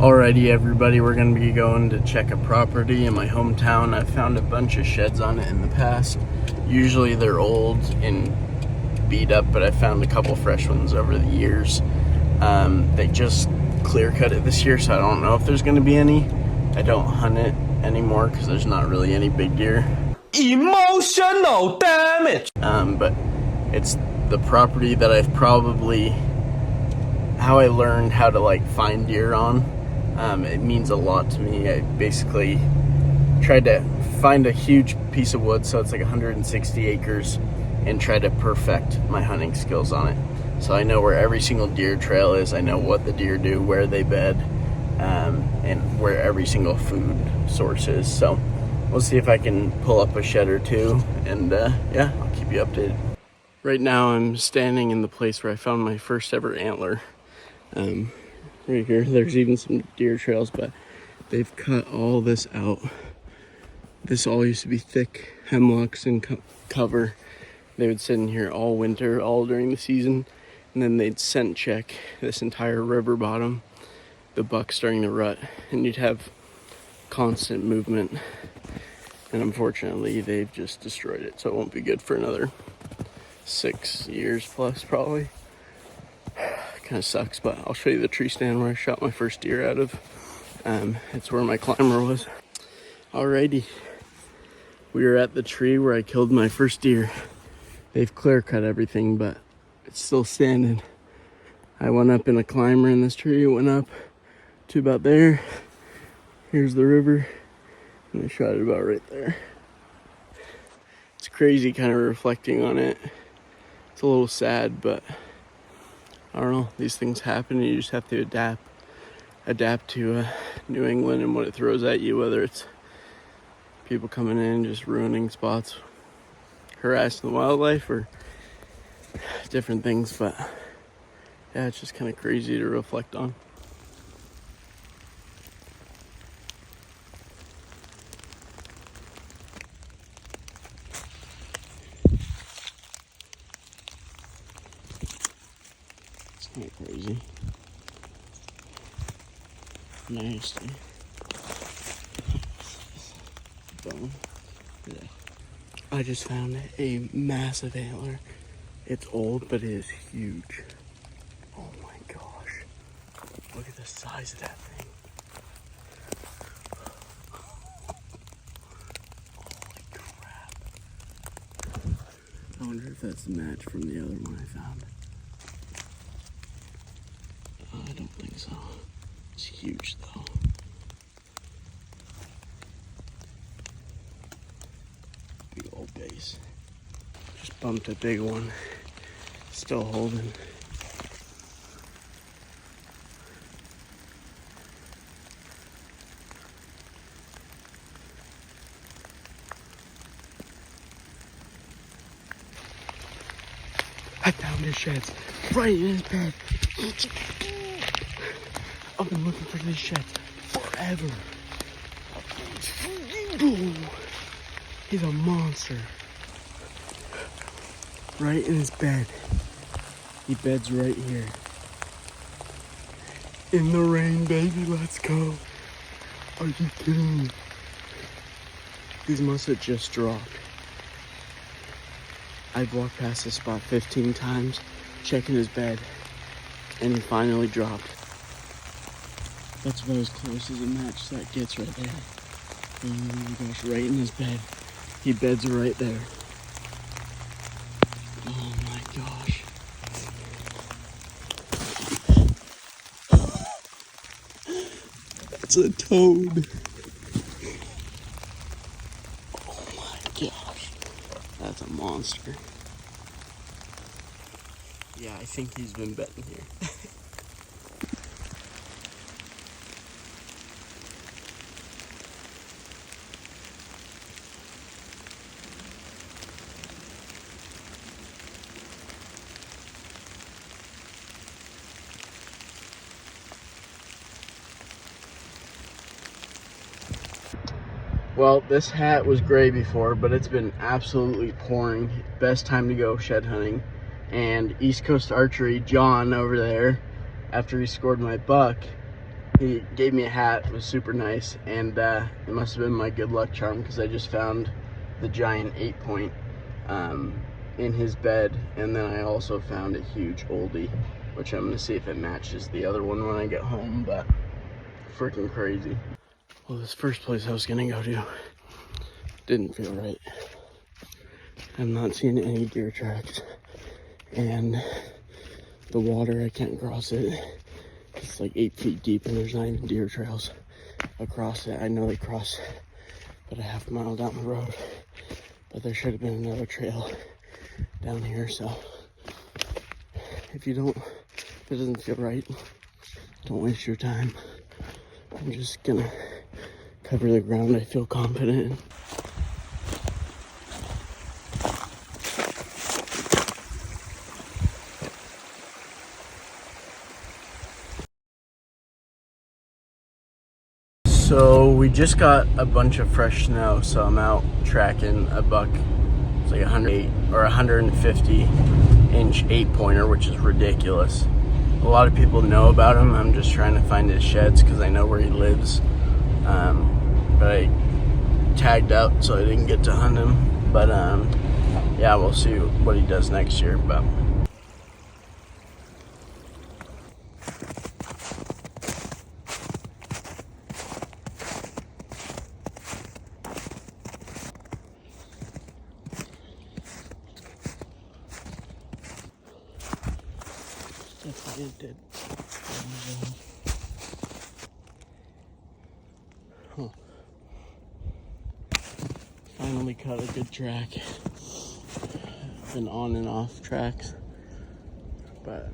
Alrighty everybody, we're going to be going to check a property in my hometown. I've found a bunch of sheds on it in the past. Usually they're old and beat up, but I found a couple fresh ones over the years. They just clear cut it this year, so I don't know if there's going to be any. I don't hunt it anymore because there's not really any big deer. Emotional damage! But it's the property that I've probably, how I learned how to like find deer on. It means a lot to me. I basically tried to find a huge piece of wood, so it's like 160 acres, and try to perfect my hunting skills on it. So I know where every single deer trail is, I know what the deer do, where they bed, and where every single food source is. So we'll see if I can pull up a shed or two, and yeah, I'll keep you updated. Right now I'm standing in the place where I found my first ever antler. Right here, there's even some deer trails, but they've cut all this out. This all used to be thick hemlocks and cover. They would sit in here all winter, all during the season, and then they'd scent check this entire river bottom, the buck starting to rut, and you'd have constant movement. And unfortunately, they've just destroyed it, so it won't be good for another 6 years plus, probably. Kind of sucks, but I'll show you the tree stand where I shot my first deer out of. It's where my climber was. Alrighty, we are at the tree where I killed my first deer. They've clear cut everything, but it's still standing. I went up in a climber in this tree, went up to about there. Here's the river, and I shot it about right there. It's crazy kind of reflecting on it. It's a little sad, but I don't know, these things happen and you just have to adapt to New England and what it throws at you, whether it's people coming in, just ruining spots, harassing the wildlife, or different things. But yeah, it's just kind of crazy to reflect on. Kind of crazy. Nasty. Bone. Yeah. I just found a massive antler. It's old, but it is huge. Oh my gosh. Look at the size of that thing. Holy crap. I wonder if that's the match from the other one I found. I don't think so. It's huge though. Big old base. Just bumped a big one. Still holding. I found his sheds right in his bed. I've been looking for this shed forever. He's a monster. Right in his bed. He beds right here. In the rain, baby, let's go. Are you kidding me? These must have just dropped. I've walked past this spot 15 times, checking his bed, and he finally dropped. That's about as close as a match that gets right there. Oh my gosh, right in his bed. He beds right there. Oh my gosh. It's a toad. Oh my gosh. That's a monster. Yeah, I think he's been bedding here. Well, this hat was gray before, but it's been absolutely pouring. Best time to go shed hunting. And East Coast Archery, John over there, after he scored my buck, He gave me a hat. It was super nice, and it must have been my good luck charm because I just found the giant 8-point in his bed, and then I also found a huge oldie, which I'm gonna see if it matches the other one when I get home. But freaking crazy. Well, this first place I was gonna go to didn't feel right. I'm not seeing any deer tracks, and the water, I can't cross it. It's like 8 feet deep, and there's not even deer trails across it. I know they cross about a half mile down the road, but there should have been another trail down here. So if it doesn't feel right, don't waste your time. I'm just gonna cover the ground I feel confident in. So we just got a bunch of fresh snow, so I'm out tracking a buck. It's like 108 or 150 inch 8-pointer, which is ridiculous. A lot of people know about him. I'm just trying to find his sheds because I know where he lives. But I tagged out, so I didn't get to hunt him. But yeah, we'll see what he does next year. But it did. Huh. Finally caught a good track. Been on and off tracks, but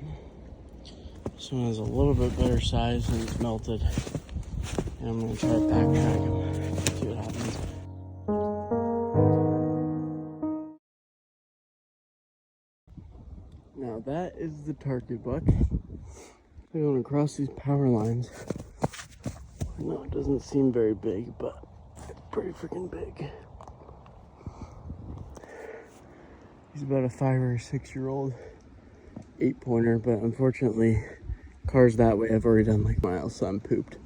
this one is a little bit better size and it's melted. And I'm gonna try to backtrack him, see what happens. Now that is the target buck. They're going across these power lines. I know it doesn't seem very big, but it's pretty freaking big. He's about a 5 or 6 year old 8-pointer, but unfortunately, cars that way, I've already done like miles, so I'm pooped.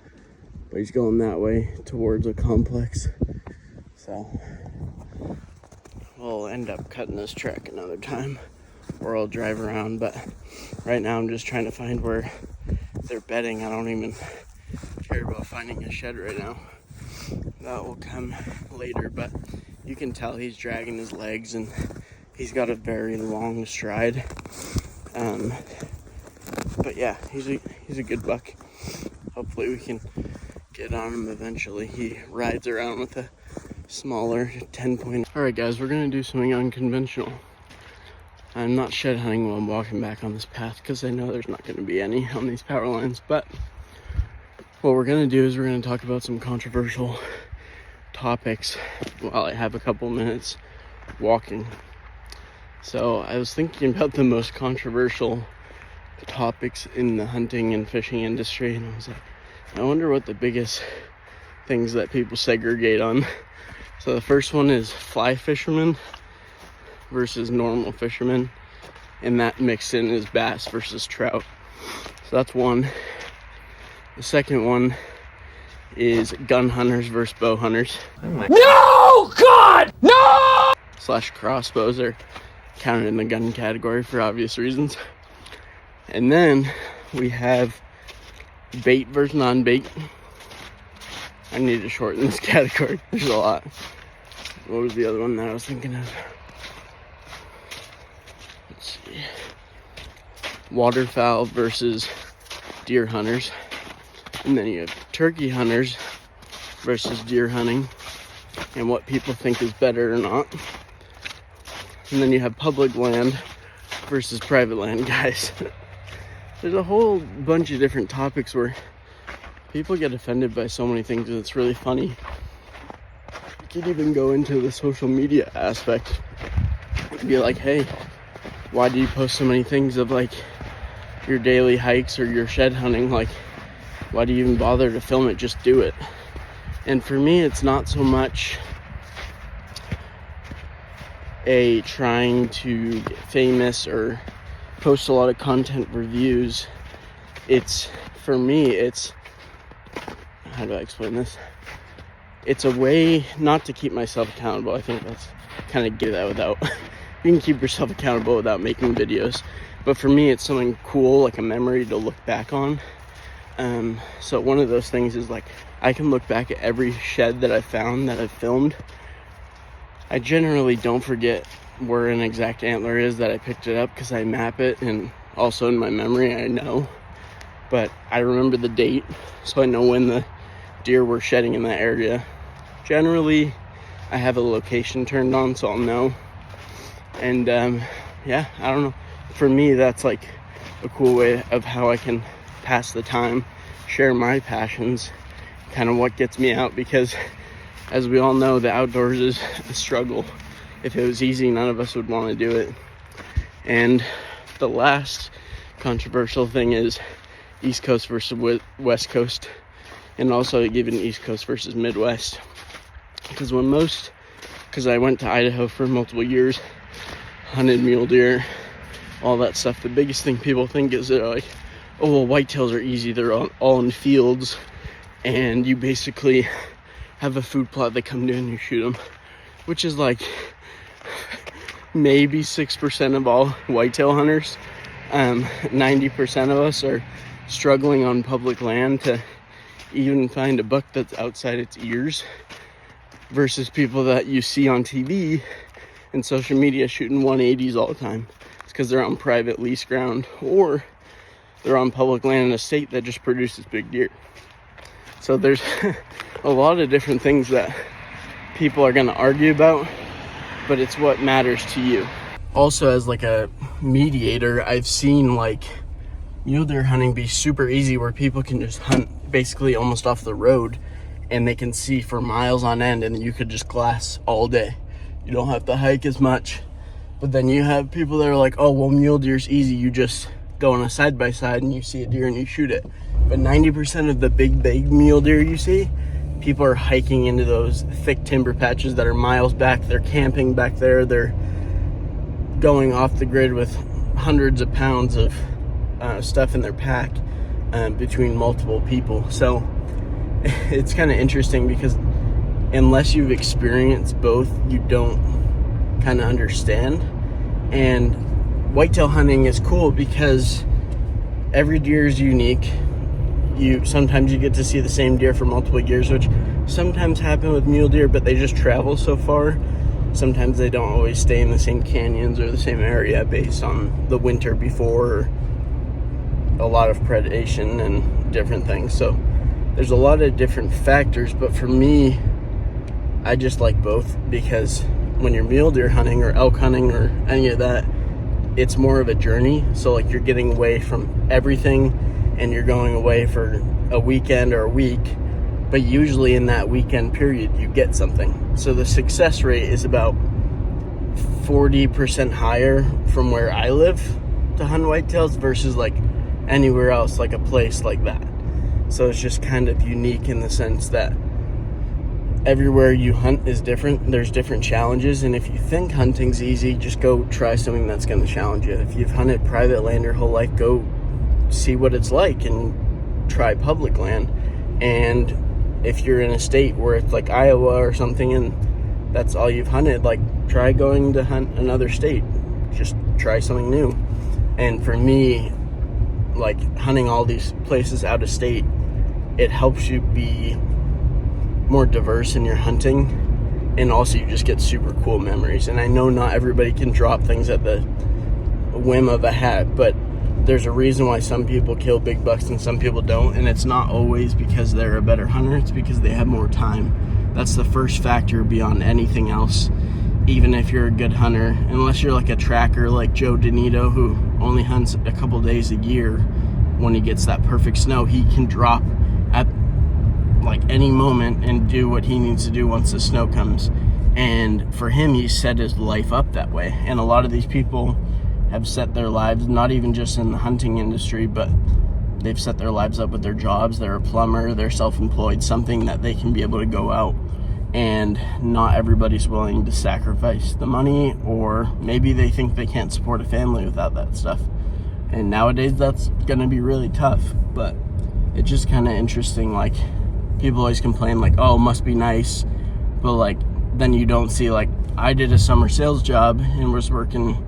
But he's going that way towards a complex. So we'll end up cutting this track another time, or I'll drive around. But right now I'm just trying to find where they're bedding. I don't even care about finding a shed right now. That will come later, but you can tell he's dragging his legs and he's got a very long stride. But yeah, he's a good buck. Hopefully we can get on him eventually. He rides around with a smaller 10-point. All right, guys, we're gonna do something unconventional. I'm not shed hunting while I'm walking back on this path because I know there's not going to be any on these power lines. But what we're going to do is we're going to talk about some controversial topics while I have a couple minutes walking. So I was thinking about the most controversial topics in the hunting and fishing industry, and I was like, I wonder what the biggest things that people segregate on. So the first one is fly fishermen versus normal fishermen, and that mixed in is bass versus trout. So that's one. The second one is gun hunters versus bow hunters. No! God! No! Slash crossbows are counted in the gun category for obvious reasons. And then we have bait versus non-bait. I need to shorten this category. There's a lot. What was the other one that I was thinking of? Let's see. Waterfowl versus deer hunters. And then you have turkey hunters versus deer hunting, and what people think is better or not. And then you have public land versus private land, guys. There's a whole bunch of different topics where people get offended by so many things, and it's really funny. You could even go into the social media aspect and be like, hey, why do you post so many things of like your daily hikes or your shed hunting? Like, why do you even bother to film it? Just do it. And for me, it's not so much a trying to get famous or post a lot of content reviews. For me, it's how do I explain this? It's a way not to keep myself accountable. I think that's kind of get that without, you can keep yourself accountable without making videos. But for me, it's something cool, like a memory to look back on. So one of those things is like, I can look back at every shed that I found that I've filmed. I generally don't forget where an exact antler is that I picked it up because I map it, and also in my memory I know. But I remember the date, so I know when the deer were shedding in that area. Generally, I have a location turned on, so I'll know. And yeah, I don't know. For me, that's like a cool way of how I can pass the time, share my passions, kind of what gets me out, because as we all know, the outdoors is a struggle. If it was easy, none of us would want to do it. And the last controversial thing is East Coast versus West Coast, and also even East Coast versus Midwest. Because I went to Idaho for multiple years, hunted mule deer, all that stuff. The biggest thing people think is they're like, oh, well, whitetails are easy. They're all in fields, and you basically have a food plot. They come to and you shoot them, which is like maybe 6% of all whitetail hunters. 90% of us are struggling on public land to even find a buck that's outside its ears, versus people that you see on TV and social media shooting 180s all the time. It's because they're on private lease ground, or they're on public land in a state that just produces big deer. So there's a lot of different things that people are going to argue about, but it's what matters to you. Also, as like a mediator, I've seen like mule deer hunting be super easy, where people can just hunt basically almost off the road and they can see for miles on end, and you could just glass all day. You don't have to hike as much. But then you have people that are like, oh, well, mule deer's easy. You just go on a side-by-side and you see a deer and you shoot it. But 90% of the big mule deer you see, people are hiking into those thick timber patches that are miles back. They're camping back there. They're going off the grid with hundreds of pounds of stuff in their pack between multiple people. So it's kind of interesting, because unless you've experienced both, you don't kind of understand. And whitetail hunting is cool because every deer is unique. Sometimes you get to see the same deer for multiple years, which sometimes happen with mule deer, but they just travel so far. Sometimes they don't always stay in the same canyons or the same area based on the winter before, or a lot of predation and different things. So there's a lot of different factors, but for me, I just like both, because when you're mule deer hunting or elk hunting or any of that, it's more of a journey. So like, you're getting away from everything and you're going away for a weekend or a week, but usually in that weekend period you get something. So the success rate is about 40% higher from where I live to hunt whitetails versus like anywhere else, like a place like that. So it's just kind of unique in the sense that everywhere you hunt is different. There's different challenges, and if you think hunting's easy, just go try something that's going to challenge you. If you've hunted private land your whole life, go see what it's like and try public land. And if you're in a state where it's like Iowa or something and that's all you've hunted, like, try going to hunt another state. Just try something new. And for me, like, hunting all these places out of state, it helps you be more diverse in your hunting, and also you just get super cool memories. And I know not everybody can drop things at the whim of a hat, but there's a reason why some people kill big bucks and some people don't, and it's not always because they're a better hunter, it's because they have more time. That's the first factor beyond anything else. Even if you're a good hunter, unless you're like a tracker like Joe Donito, who only hunts a couple days a year, when he gets that perfect snow, he can drop at like any moment and do what he needs to do once the snow comes. And for him, he set his life up that way. And a lot of these people have set their lives, not even just in the hunting industry, but they've set their lives up with their jobs. They're a plumber, they're self-employed, something that they can be able to go out. And not everybody's willing to sacrifice the money, or maybe they think they can't support a family without that stuff. And nowadays that's gonna be really tough, but it's just kind of interesting. Like, people always complain like, oh, must be nice, but like then you don't see, like, I did a summer sales job and was working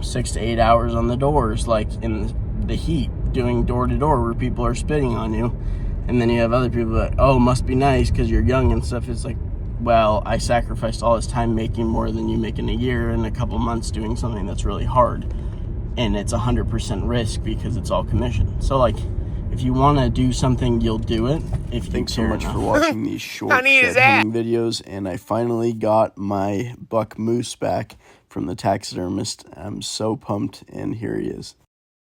6 to 8 hours on the doors, like in the heat, doing door to door where people are spitting on you. And then you have other people that, oh, must be nice because you're young and stuff. It's like, well, I sacrificed all this time making more than you make in a year and a couple months doing something that's really hard. And it's 100% risk because it's all commission. So like, if you want to do something, you'll do it. Thanks so much for watching these short shed hunting videos. And I finally got my buck moose back from the taxidermist. I'm so pumped, and here he is.